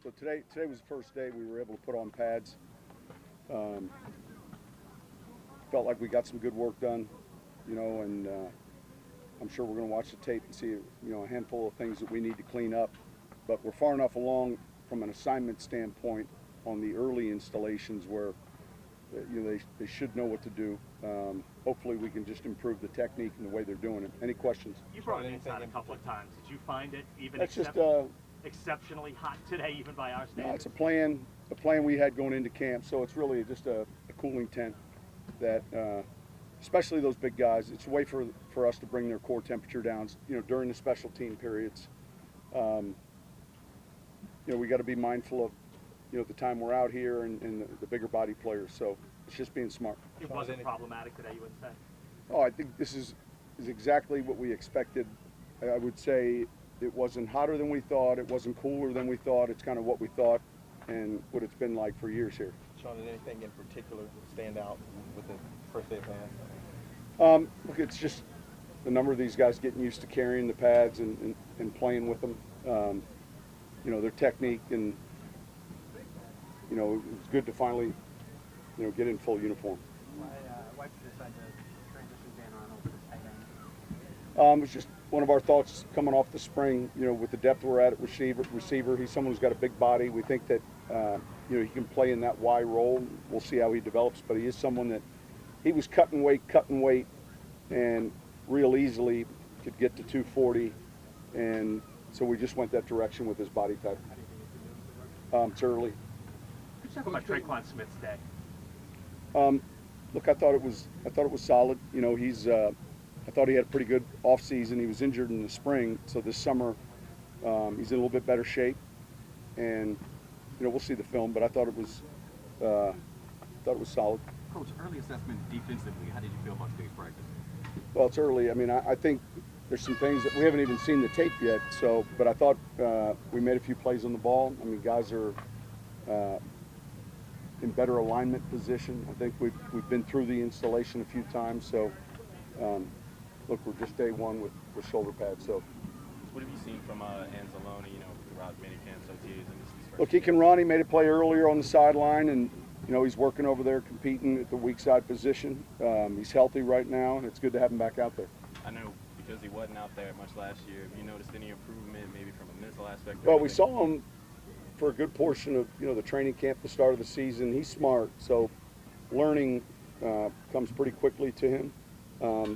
So today was the first day we were able to put on pads. Um, Felt like we got some good work done, and I'm sure we're going to watch the tape and see, a handful of things that we need to clean up. But we're far enough along from an assignment standpoint on the early installations where, they should know what to do. Hopefully we can just improve the technique and the way they're doing it. Any questions? You brought it inside a couple of times. Did you find it even exceptionally hot today, even by our standards? No, it's a plan we had going into camp. So it's really just a cooling tent that, especially those big guys, it's a way for us to bring their core temperature down, during the special team periods. We got to be mindful of, the time we're out here and the bigger body players. So it's just being smart. It wasn't problematic today, you would say? Oh, I think this is exactly what we expected. I would say it wasn't hotter than we thought. It wasn't cooler than we thought. It's kind of what we thought and what it's been like for years here. Sean, did anything in particular stand out with the first day of camp? Look, it's just the number of these guys getting used to carrying the pads and playing with them. Their technique, and it was good to finally, get in full uniform. Why did you decide to transition Dan Arnold to tight end? It's just one of our thoughts coming off the spring. With the depth we're at receiver, he's someone who's got a big body. We think that he can play in that Y role. We'll see how he develops, but he is someone that he was cutting weight, and real easily could get to 240, and so we just went that direction with his body type. It's early. Could you talk about Traquan Smith's day? Look, I thought it was solid. I thought he had a pretty good off season. He was injured in the spring, so this summer he's in a little bit better shape, and we'll see the film. But I thought it was solid. Coach, early assessment defensively, how did you feel about today's practice? Well, it's early. I mean, I think there's some things that we haven't even seen the tape yet. But I thought we made a few plays on the ball. I mean, guys are in better alignment position. I think we've been through the installation a few times. So, look, we're just day one with shoulder pads. So, what have you seen from Anzalone, throughout many camps, OTAs, and this? Look, he can run. He made a play earlier on the sideline, and he's working over there, competing at the weak side position. He's healthy right now, and it's good to have him back out there. I know because he wasn't out there much last year. Have you noticed any improvement, maybe from a mental aspect? Well, we saw him for a good portion of the training camp, the start of the season. He's smart, so learning comes pretty quickly to him.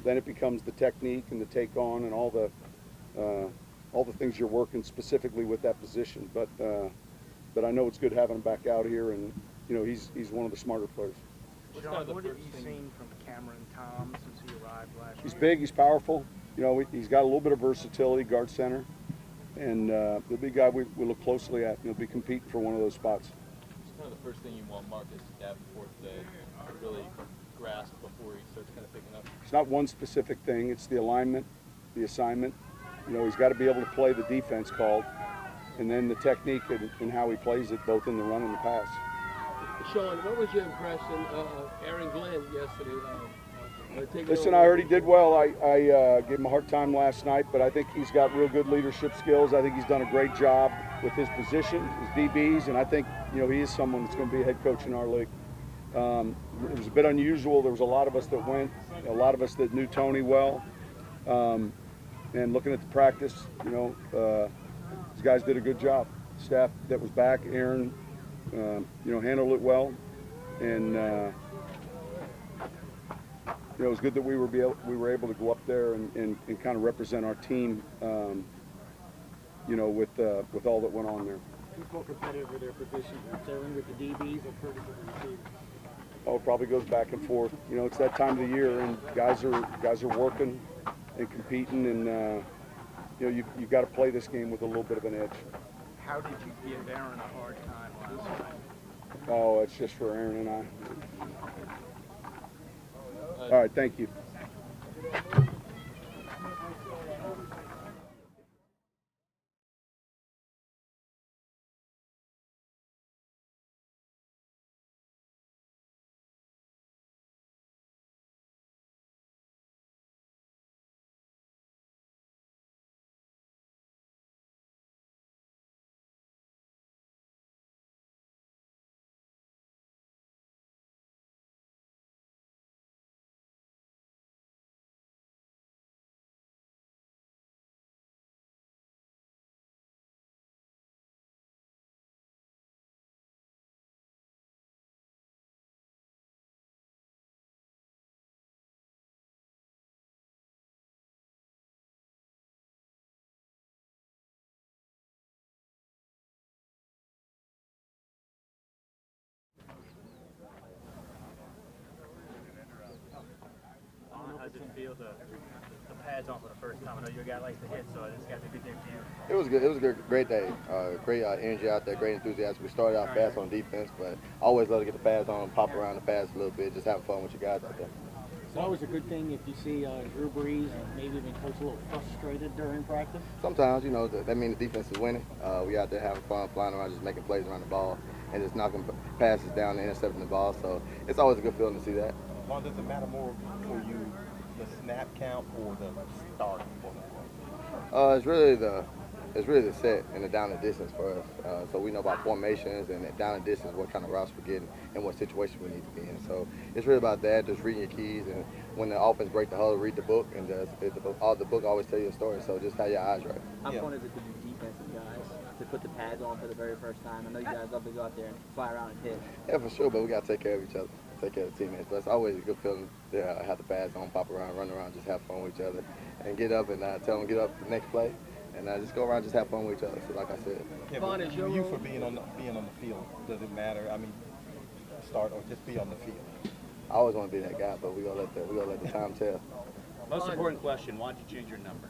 Then it becomes the technique and the take on and all the things you're working specifically with that position. But I know it's good having him back out here, and he's one of the smarter players. Sean, what have you seen from Cameron Tom since he arrived last year? He's big. He's powerful. He's got a little bit of versatility, guard center, and the big guy we look closely at. He'll be competing for one of those spots. It's kind of the first thing you want Marcus Davenport to really grasp before he starts kind of picking up. It's not one specific thing. It's the alignment, the assignment. He's got to be able to play the defense called, and then the technique and how he plays it, both in the run and the pass. Sean, what was your impression of Aaron Glenn yesterday? Listen, I heard he did well. I gave him a hard time last night, but I think he's got real good leadership skills. I think he's done a great job with his position, his DBs, and I think he is someone that's going to be a head coach in our league. It was a bit unusual. There was a lot of us that went, a lot of us that knew Tony well, and looking at the practice, these guys did a good job. Staff that was back, Aaron, handled it well, and it was good that we were able to go up there and kind of represent our team, with all that went on there. Who's more competitive with their position, Aaron with the DBs or Curtis with the receivers? Oh, it probably goes back and forth. It's that time of the year, and guys are working and competing, and you've got to play this game with a little bit of an edge. How did you give Aaron a hard time last night? Oh, it's just for Aaron and I. All right, thank you. How does it feel to the pads on for the first time? I know you're a guy that likes to hit, so it's got to be a good day for you. It was good. It was a great day. Great energy out there, great enthusiasm. We started out fast on defense, but I always love to get the pads on, pop around the pads a little bit, just having fun with you guys out there. It's always a good thing if you see Drew Brees and maybe even Coach a little frustrated during practice. Sometimes, you know, that means the defense is winning. We out there having fun, flying around, just making plays around the ball, and just knocking passes down and intercepting the ball. So it's always a good feeling to see that. Vonn, does it matter more for you the snap count or the start? It's really the set and the down and distance for us. So we know about formations and down and distance, what kind of routes we're getting and what situation we need to be in. So it's really about that, just reading your keys, and when the offense break the huddle, read the book, and the book always tell you a story. So just have your eyes right. How fun is it to be defensive guys to put the pads on for the very first time? I know you guys love to go out there and fly around and hit. Yeah, for sure, but we got to take care of each other, take care of the teammates. But it's always a good feeling to have the pads on, pop around, run around, just have fun with each other, and get up and tell them get up the next play. And just go around, just have fun with each other. So, like I said, yeah, but you for being on the field, does it matter? I mean, start or just be on the field. I always want to be that guy, but we gonna let the time tell. Most important question: why did you change your number?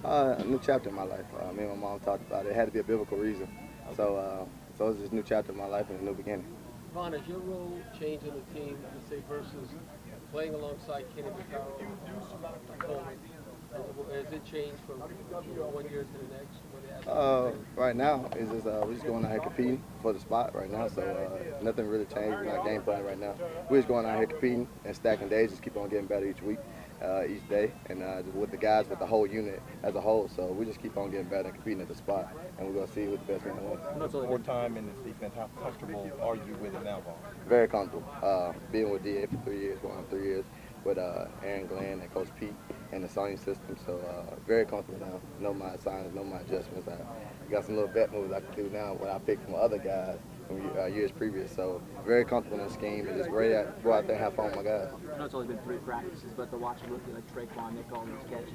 A new chapter in my life. Me and my mom talked about it. It had to be a biblical reason. Okay. So it's just a new chapter in my life and a new beginning. Vonn, has your role changed in the team, let's say, versus playing alongside Kenny McCarroll? Has it changed from 1 year to the next? Right now, it's just, we're just going out here competing for the spot right now, so nothing really changed. We're not game plan right now. We're just going out here competing and stacking days, just keep on getting better each week, each day, and just with the guys, with the whole unit as a whole. So we just keep on getting better and competing at the spot, and we're going to see what the best man wins. More time in this defense, how comfortable are you with it now, Vonn? Very comfortable. Being with DA for 3 years, going on 3 years, with Aaron Glenn and Coach Pete and the sonic system, so very comfortable now. Know my assignments, know my adjustments. I got some little vet moves I can do now when I picked from other guys from years previous, so very comfortable in the scheme and just ready to go out there and have fun with my guys. I know it's only been 3 practices, but to watch a rookie like Traquan, Nick, all these catches,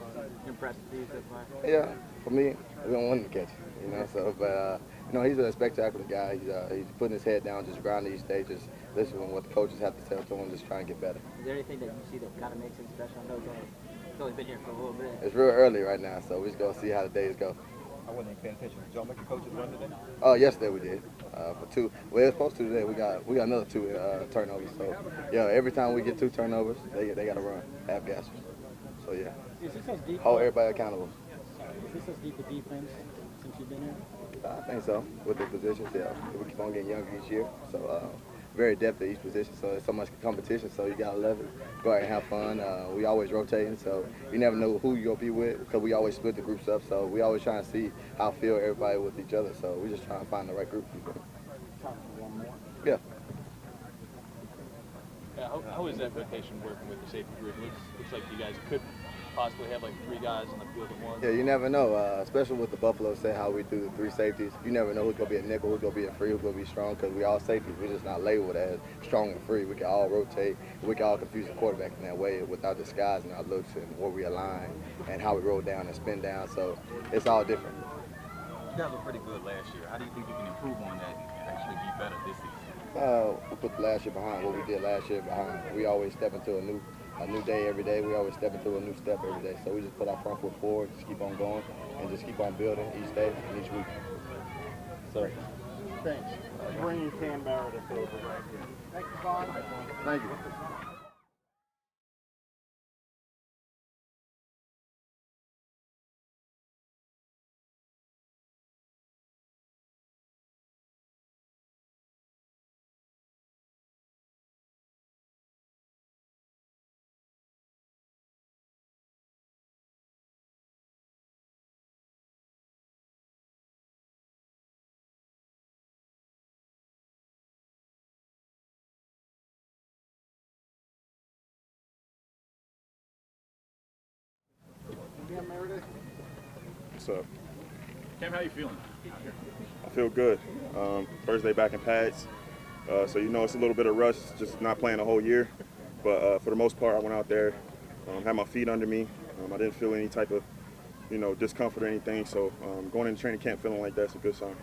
impressive to you so far? Yeah, for me, we don't want him to catch it, you know, so, but, you know, he's a spectacular guy. He's putting his head down, just grinding each day, just listening to what the coaches have to tell to him, just trying to get better. Is there anything that you see that kind of makes him special? I know it's only been here for a little bit. It's real early right now, so we're just going to see how the days go. I wasn't even paying attention. Did y'all make the coaches run today? Yesterday we did. For 2. Well, it was supposed to today. We got another 2 turnovers. So, yeah, every time we get 2 turnovers, they got to run, half gassers. So, yeah. Is this as deep? Hold everybody accountable. Is this as deep a defense since you've been here? I think so. With the positions, yeah. We keep on getting younger each year. So, very depth at each position. So, there's so much competition. So, you got to love it. Go out and have fun. We always rotating. So, you never know who you're going to be with because we always split the groups up. So, we always trying to see how feel everybody with each other. So, we're just trying to find the right group. Yeah. How is that rotation working with the safety group? Looks like you guys could possibly have like 3 guys on the field at once. Yeah, you never know, especially with the Buffalo set, how we do the 3 safeties. You never know who's going to be a nickel, who's going to be a free, who's going to be strong, because we all safeties. We're just not labeled as strong and free. We can all rotate. We can all confuse the quarterback in that way without disguising our looks and where we align and how we roll down and spin down. So it's all different. You guys were pretty good last year. How do you think you can improve on that and actually be better this season? We put the last year behind, what we did last year behind. We always step into a new day every day. We always step into a new step every day. So we just put our front foot forward, just keep on going, and just keep on building each day and each week. So, Thanks. Bring Cam Meredith over right here. Thank you, Vonn. thank you. Yeah, Meredith. What's up? Cam, how you feeling? I feel good. First day back in pads, so you know it's a little bit of rush, just not playing the whole year. But for the most part, I went out there, had my feet under me. I didn't feel any type of, discomfort or anything. So going into training camp feeling like that's a good sign.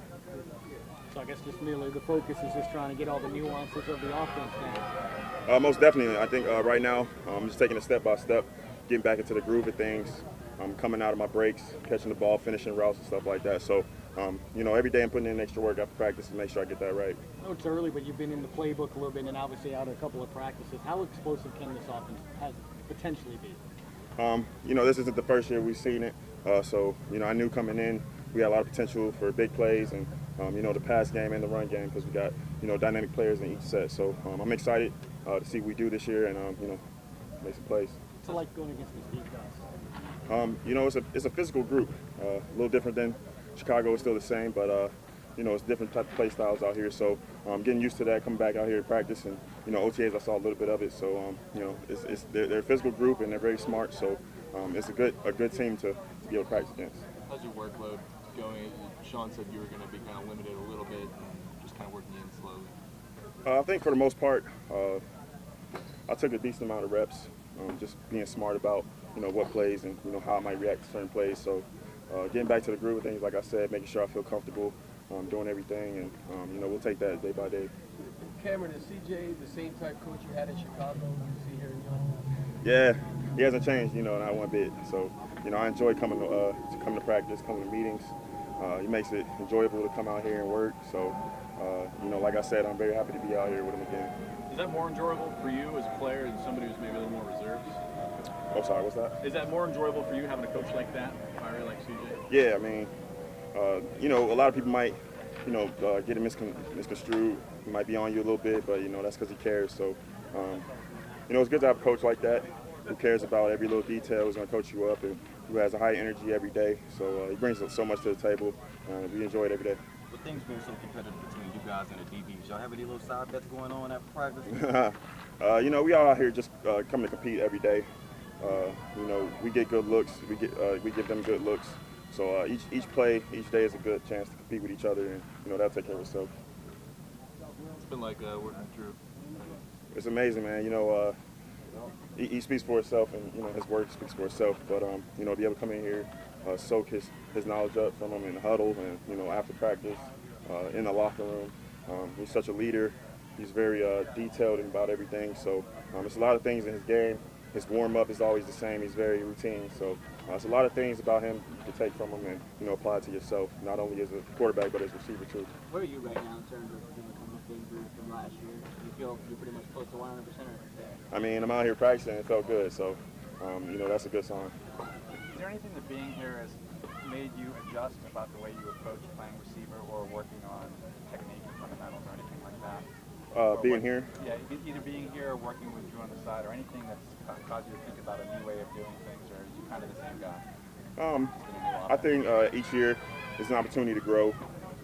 So I guess just merely the focus is just trying to get all the nuances of the offense down. Most definitely. I think right now I'm just taking it step by step. getting back into the groove of things, coming out of my breaks, catching the ball, finishing routes and stuff like that. So, you know, every day I'm putting in extra work after practice to make sure I get that right. I know it's early, but you've been in the playbook a little bit and obviously out a couple of practices. How explosive can this offense potentially be? You know, this isn't the first year we've seen it. So, you know, I knew coming in we had a lot of potential for big plays and, you know, the pass game and the run game because we got, you know, dynamic players in each set. So I'm excited to see what we do this year and, you know, make some plays. What's it like going against this defense? You know, it's a physical group, a little different than Chicago. Is still the same, but you know, it's different type of play styles out here. So getting used to that, coming back out here to practice, and you know, OTAs I saw a little bit of it. So you know, they're a physical group and they're very smart. So it's a good team to be able to practice against. How's your workload going? Sean said you were going to be kind of limited a little bit and just kind of working in slowly. I think for the most part, I took a decent amount of reps, just being smart about, you know, what plays and, you know, how I might react to certain plays. So getting back to the groove of things, like I said, making sure I feel comfortable doing everything, and, you know, we'll take that day by day. Cameron, is CJ the same type coach you had in Chicago you see here in Young? Yeah, he hasn't changed, you know, not one bit. So, you know, I enjoy coming to practice, coming to meetings. He makes it enjoyable to come out here and work. So, you know, like I said, I'm very happy to be out here with him again. Is that more enjoyable for you as a player than somebody who's maybe a little more reserved? Oh, sorry, what's that? Is that more enjoyable for you having a coach like that, fiery like CJ? Yeah, I mean, you know, a lot of people might, you know, get it misconstrued. He might be on you a little bit, but, you know, that's because he cares. So, you know, it's good to have a coach like that who cares about every little detail, who's going to coach you up, and who has a high energy every day. So he brings so much to the table. We enjoy it every day. With things being so competitive between you guys and the DBs, y'all have any little side bets going on after practice? You know, we all out here just coming to compete every day. You know, we get good looks. We give them good looks. So each play, each day is a good chance to compete with each other, and you know, that'll take care of itself. It's been like working through. It's amazing, man. You know, he speaks for himself, and you know, his work speaks for itself. But you know, be able to come in here, soak his knowledge up from him in the huddle, and you know, after practice, in the locker room. He's such a leader. He's very detailed about everything. So it's a lot of things in his game. His warm-up is always the same. He's very routine. So it's a lot of things about him you can take from him and, you know, apply it to yourself, not only as a quarterback but as a receiver too. Where are you right now in terms of coming through from last year? Do you feel you're pretty much close to 100%? I mean, I'm out here practicing and it felt good. So, you know, that's a good sign. Is there anything that being here has made you adjust about the way you approach playing receiver or working on technique and fundamentals or anything like that? Being here? Yeah, either being here or working with you on the side or anything that's caused you to think about a new way of doing things, or are you kind of the same guy? I think each year is an opportunity to grow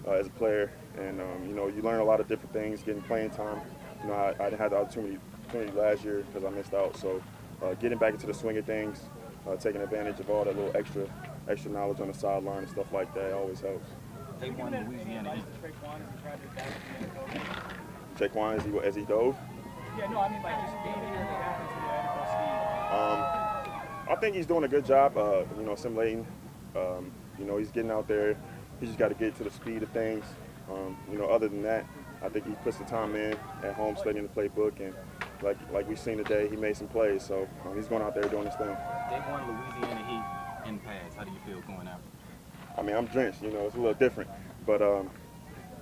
as a player, and you know, you learn a lot of different things, getting playing time. You know, I didn't have the opportunity last year because I missed out, so getting back into the swing of things, taking advantage of all that little extra knowledge on the sideline and stuff like that always helps. They won Louisiana East. Traquan as he dove? Yeah, no, I mean like just being here and what happens to the NFL scheme. I think he's doing a good job, you know, assimilating. You know, he's getting out there. He just got to get to the speed of things. You know, other than that, I think he puts the time in at home studying the playbook, and like we've seen today, he made some plays. So he's going out there doing his thing. They won Louisiana Heat in pads. How do you feel going out? I mean, I'm drenched. You know, it's a little different, but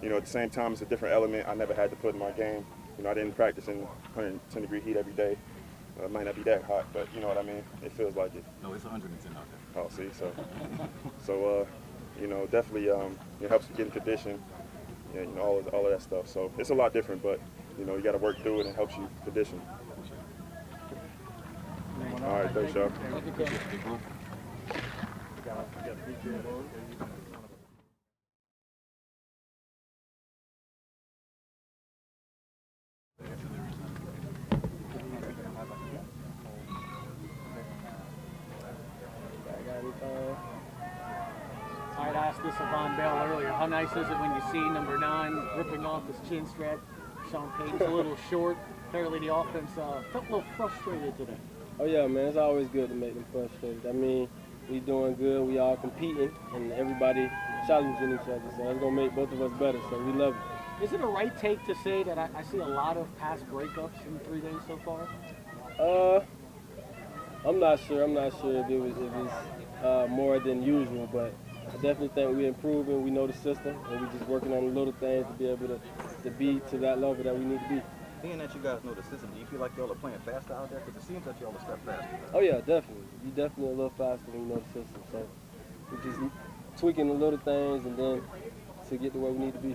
you know, at the same time, it's a different element I never had to put in my game. You know, I didn't practice in 110-degree heat every day. It might not be that hot, but you know what I mean? It feels like it. No, it's 110 out there. Oh, see, so you know, definitely it helps you get in condition, and you know, all of that stuff. So it's a lot different, but you know, you got to work through it, and it helps you condition. All right, thanks, y'all. I asked this of Vonn Bell earlier. How nice is it when you see number 9 ripping off his chin strap? Sean Payton's a little short. Apparently the offense felt a little frustrated today. Oh yeah, man, it's always good to make them frustrated. I mean, we doing good, we all competing, and everybody challenging each other, so it's going to make both of us better, so we love it. Is it a right take to say that I see a lot of pass breakups in 3 days so far? I'm not sure. I'm not sure if it's more than usual, but I definitely think we're improving. We know the system, and we're just working on the little things to be able to be to that level that we need to be. Being that you guys know the system, do you feel like y'all are playing faster out there? Because it seems like y'all are step faster. Oh yeah, definitely. You definitely a little faster when you know the system. So we're just tweaking the little things, and then to get to where we need to be.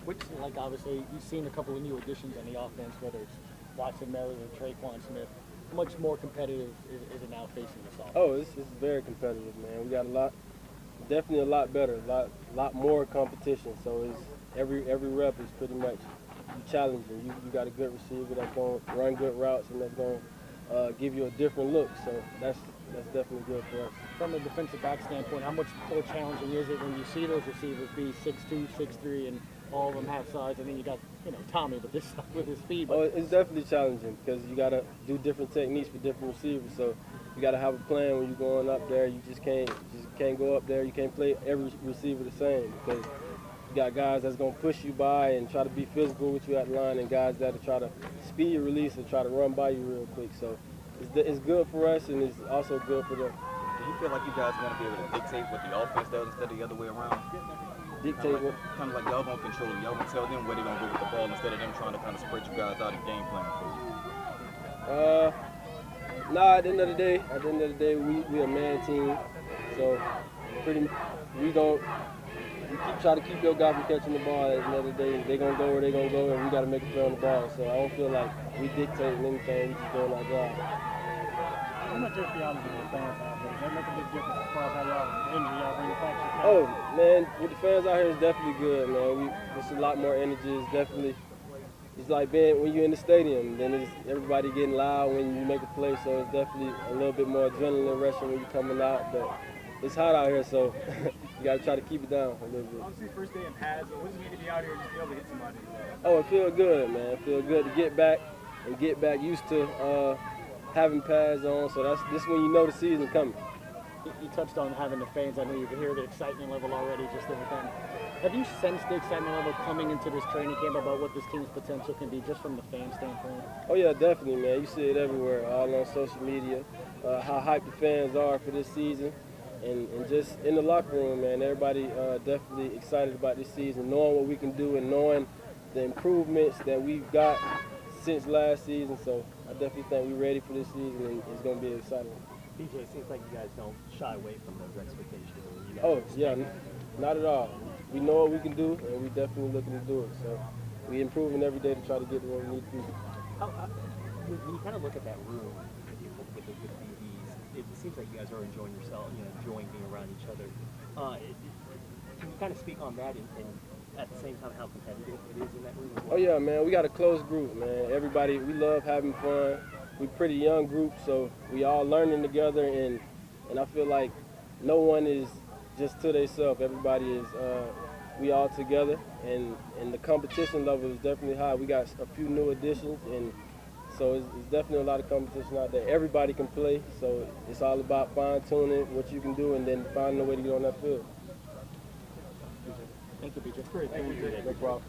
Which, like, obviously, you've seen a couple of new additions on the offense, whether it's Watson, Meredith, or Traquan Smith. How much more competitive is it now facing this offense? Oh, it's very competitive, man. We got definitely a lot better, a lot more competition. So it's every rep is pretty much challenging. You got a good receiver that's going to run good routes and that's going to give you a different look. So that's definitely good for us. From a defensive back standpoint, how much more challenging is it when you see those receivers be 6'2", 6'3", and all of them have size, and then you got Tommy with his speed? Oh, it's definitely challenging because you got to do different techniques for different receivers. So you got to have a plan when you're going up there. You just can't go up there. You can't play every receiver the same because you got guys that's going to push you by and try to be physical with you at the line, and guys that'll try to speed your release and try to run by you real quick. So it's good for us, and it's also good for them. Do you feel like you guys are going to be able to dictate what the offense does instead of the other way around? Dictate what? Kind of like y'all going to control it. Y'all going to tell them where they're going to go with the ball instead of them trying to kind of spread you guys out and game plan for you? Nah, at the end of the day, we a man team. So we try to keep your guy from catching the ball. At the end of the day, they're going to go where they're going to go, and we got to make a play on the ball. So I don't feel like we dictating anything. We just doing our job. How much is the fans out there? Does that make a big difference as far as how y'all manufacture? Oh man, with the fans out here, it's definitely good, man. It's a lot more energy. It's like being when you're in the stadium. Then it's everybody getting loud when you make a play. So it's definitely a little bit more adrenaline rushing when you're coming out. But it's hot out here, so you got to try to keep it down a little bit. Obviously, first day in pads. What does it mean to be out here and just be able to hit somebody? Oh, it feels good, man. It feels good to get back used to having pads on. So this when you know the season coming. You touched on having the fans. I know you can hear the excitement level already, just everything. Have you sensed the excitement level coming into this training camp about what this team's potential can be, just from the fan standpoint? Oh yeah, definitely, man. You see it everywhere, all on social media, how hyped the fans are for this season, and just in the locker room, man. Everybody definitely excited about this season, knowing what we can do and knowing the improvements that we've got since last season. So I definitely think we're ready for this season, and it's going to be exciting. BJ, it seems like you guys don't shy away from those expectations. Oh, yeah, not at all. We know what we can do, and we definitely looking to do it. So we're improving every day to try to get to where we need to be. When you kind of look at that room with the DBs, it seems like you guys are enjoying yourself, enjoying being around each other. Can you kind of speak on that and at the same time how competitive it is in that room as well? Oh, yeah, man. We got a close group, man. Everybody, we love having fun. We're pretty young group, so we all learning together, and I feel like no one is just to themselves. Everybody is, we all together, and the competition level is definitely high. We got a few new additions, and so it's definitely a lot of competition out there. Everybody can play, so it's all about fine-tuning what you can do and then finding a way to get on that field. Thank you, BJ. Thank you. No problem.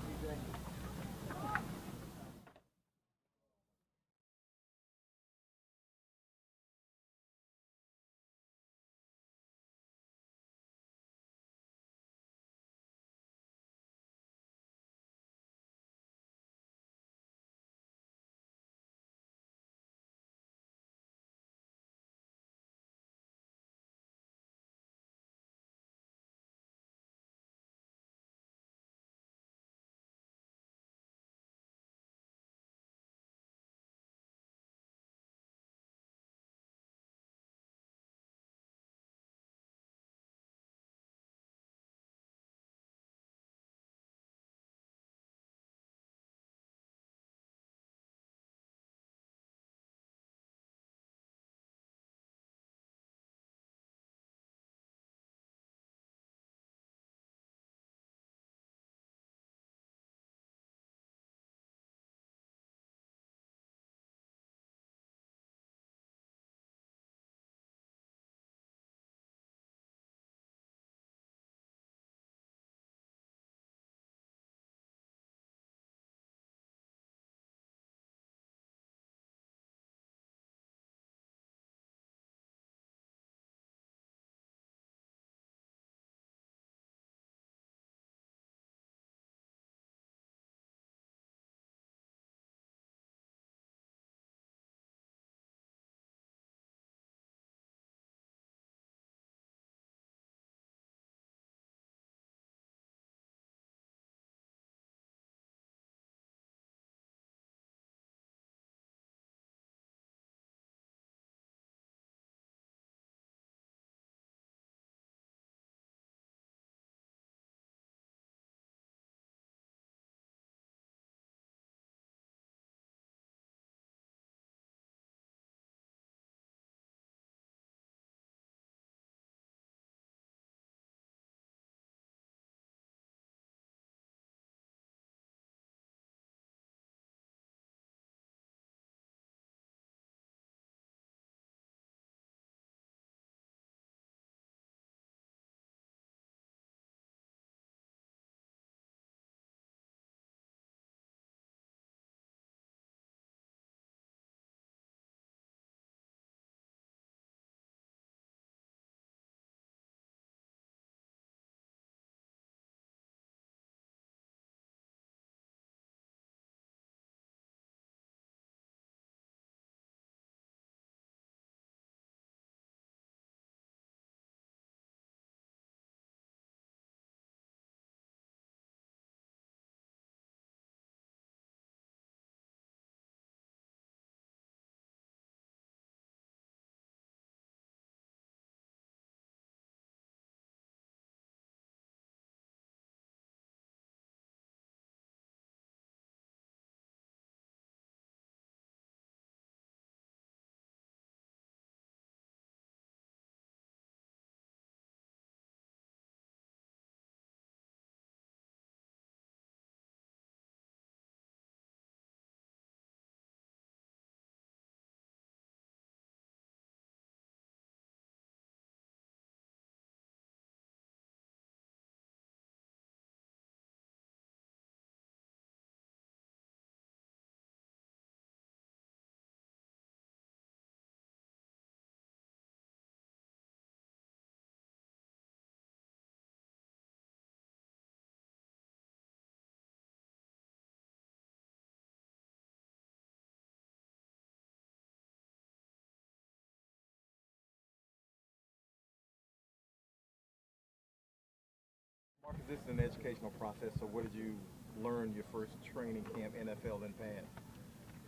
this is an educational process, so what did you learn your first training camp NFL in pads?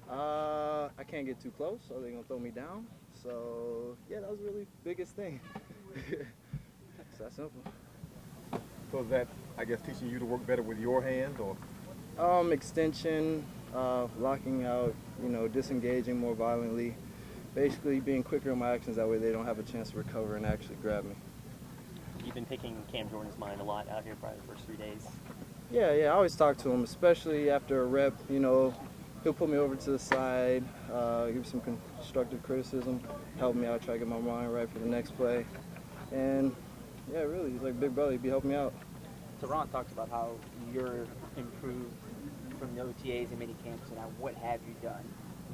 I can't get too close, or they're gonna throw me down. So yeah, that was really the biggest thing. It's that simple. So is that, I guess, teaching you to work better with your hands, or? Extension, locking out, disengaging more violently. Basically being quicker in my actions, that way they don't have a chance to recover and actually grab me. You've been picking Cam Jordan's mind a lot out here probably the first 3 days. Yeah, I always talk to him, especially after a rep, he'll put me over to the side, give some constructive criticism, help me out, try to get my mind right for the next play. And yeah, really, he's like big brother, he'd be helping me out. Teron talks about how you're improved from the OTAs and mini camps, and what have you done?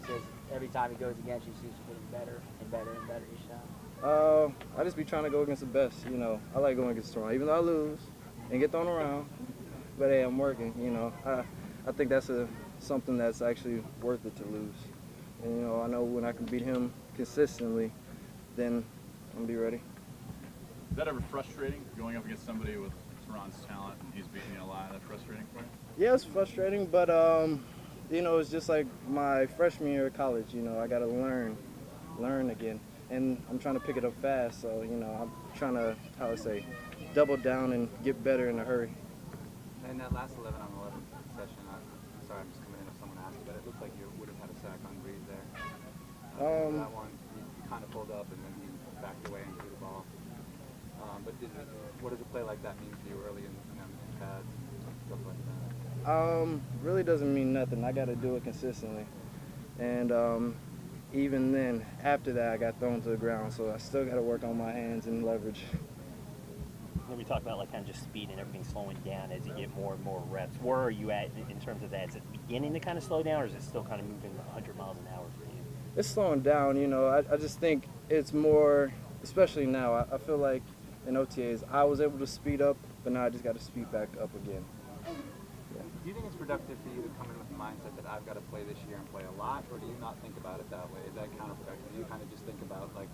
He says every time he goes against you, he seems to getting better and better and better each time. I just be trying to go against the best, I like going against Teron, even though I lose and get thrown around. But hey, I'm working, I think that's something that's actually worth it to lose. And I know when I can beat him consistently, then I'm gonna be ready. Is that ever frustrating, going up against somebody with Teron's talent and he's beating you a lot? Is that frustrating for you? Yeah, it's frustrating, but it's just like my freshman year of college. I gotta learn again, and I'm trying to pick it up fast. So I'm trying to, double down and get better in a hurry. In that last 11-on-11 session, I'm sorry, I'm just coming in if someone asked, but it looked like you would have had a sack on Breed there. That one, he kind of pulled up and then he backed away and threw the ball. But what does a play like that mean to you early in pads and stuff like that? Really doesn't mean nothing. I got to do it consistently, and even then, after that, I got thrown to the ground. So I still got to work on my hands and leverage. When we talk about kind of just speed and everything slowing down as you get more and more reps, where are you at in terms of that? Is it beginning to kind of slow down, or is it still kind of moving 100 miles an hour for you? It's slowing down. I just think it's more, especially now. I feel like in OTAs, I was able to speed up, but now I just got to speed back up again. Do you think it's productive for you to come in with the mindset that I've got to play this year and play a lot, or do you not think about it that way? Is that counterproductive? Do you kind of just think about like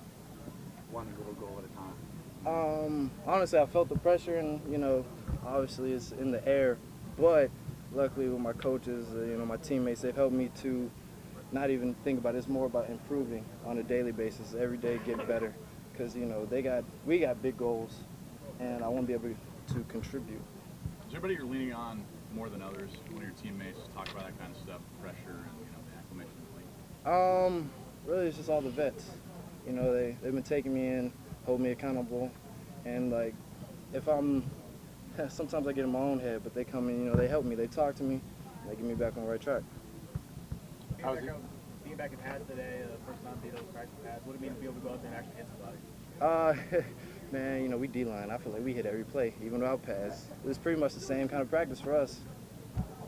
one little goal at a time? Honestly, I felt the pressure, and obviously it's in the air. But luckily, with my coaches, my teammates, they've helped me to not even think about it. It's more about improving on a daily basis, every day get better, because we got big goals, and I want to be able to contribute. Is there anybody you're leaning on more than others? One of your teammates talk about that kind of stuff, pressure and the acclimation of the league? Really, it's just all the vets. They've been taking me in, hold me accountable, and if sometimes I get in my own head, but they come in, they help me, they talk to me, and they get me back on the right track. Being back in pads today, first time being able to practice pads, what do it mean to be able to go out there and actually hit somebody? Man, we D-line. I feel like we hit every play, even without pads. It's pretty much the same kind of practice for us.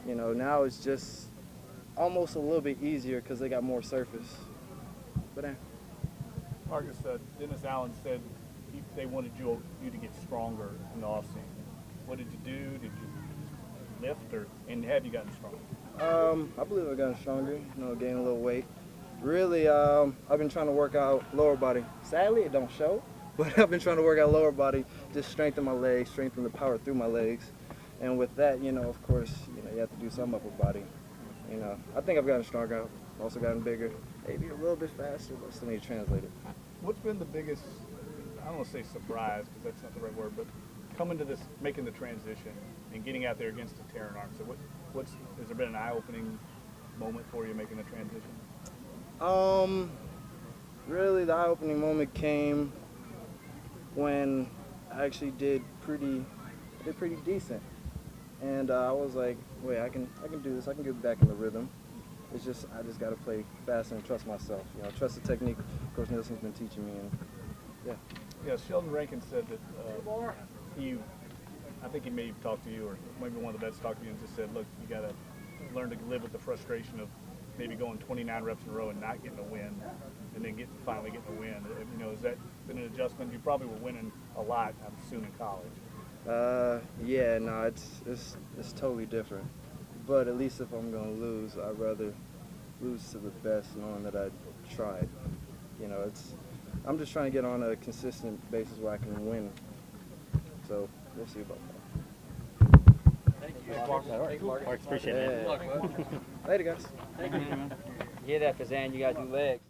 Now it's just almost a little bit easier because they got more surface. But Marcus, Dennis Allen said they wanted you to get stronger in the offseason. What did you do? Did you lift, and have you gotten stronger? I believe I've gotten stronger, gained a little weight. Really, I've been trying to work out lower body. Sadly, it don't show, but I've been trying to work out lower body, just strengthen my legs, strengthen the power through my legs. And with that, of course, you have to do some upper body. I think I've gotten stronger. I've also gotten bigger, maybe a little bit faster, but I still need to translate it. What's been the biggest, I don't want to say surprise, because that's not the right word, but coming to this, making the transition and getting out there against the Terran Army? So has there been an eye-opening moment for you making the transition? Really, the eye-opening moment came when I actually did pretty decent, and I was like, wait, I can do this. I can get back in the rhythm. I just got to play faster and trust myself. Trust the technique Coach Nielsen's been teaching me, and yeah. Yeah, Sheldon Rankin said that I think he may have talked to you, or maybe one of the vets talked to you and just said, look, you got to learn to live with the frustration of maybe going 29 reps in a row and not getting a win, and then finally getting a win. Has that been an adjustment? You probably were winning a lot, I'm assuming, in college. Yeah, no, it's totally different. But at least if I'm going to lose, I'd rather lose to the best, knowing that I tried. I'm just trying to get on a consistent basis where I can win. So we'll see about that. Marcus, appreciate it, man. Later, guys. You hear that, Fazan? You got to do legs.